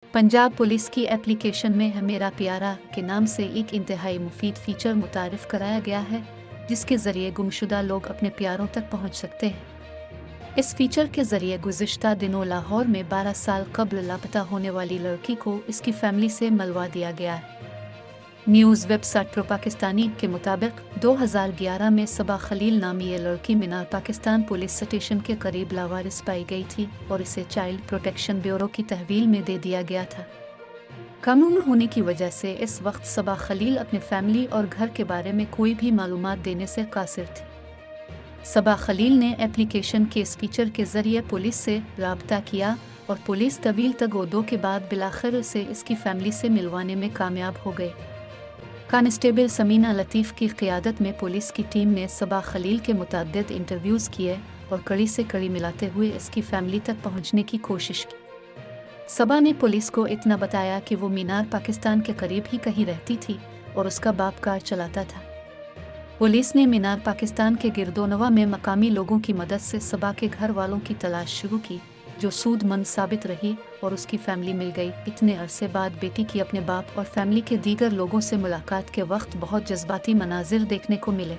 Punjab police की application में है मेरा प्यारा के नाम से एक इंतहाई मुफीद फीचर मुतारिफ कराया गया है, जिसके ज़रिए गुमशुदा लोग अपने प्यारों तक पहुंच सकते हैं। इस फीचर के ज़रिए गुज़िश्ता दिनों लाहौर में 12 साल कबल लापता होने वाली लड़की को इसकी फैमिली से मिलवा दिया गया है। न्यूज़ वेबसाइट प्रो पाकिस्तानी के मुताबिक 2011 में सबा खलील नामी ये लड़की मीनार पाकिस्तान पुलिस स्टेशन के करीब लावारिस पाई गई थी और इसे चाइल्ड प्रोटेक्शन ब्यूरो की तहवील में दे दिया गया था। कानून होने की वजह से इस वक्त सबा खलील अपने फैमिली और घर के बारे में कोई भी मालूमात देने से कासिर थी। सबा खलील ने एप्लीकेशन के इस फीचर के ज़रिए पुलिस से राब्ता किया और पुलिस तवील तगोदों के बाद बिलाखिर उसे इसकी फैमिली से मिलवाने में कामयाब हो गए। कांस्टेबल समीना लतीफ़ की क़ियादत में पुलिस की टीम ने सबा खलील के मुतअद्दिद इंटरव्यूज़ किए और कड़ी से कड़ी मिलाते हुए इसकी फैमिली तक पहुंचने की कोशिश की। सबा ने पुलिस को इतना बताया कि वो मीनार पाकिस्तान के करीब ही कहीं रहती थी और उसका बाप कार चलाता था। पुलिस ने मीनार पाकिस्तान के गिरदोनवा में मकामी लोगों की मदद से सबा के घर वालों की तलाश शुरू की, जो सूदमंद साबित रही और उसकी फैमिली मिल गई। इतने अरसे बाद बेटी की अपने बाप और फैमिली के दीगर लोगों से मुलाकात के वक्त बहुत जज्बाती मनाजिर देखने को मिले।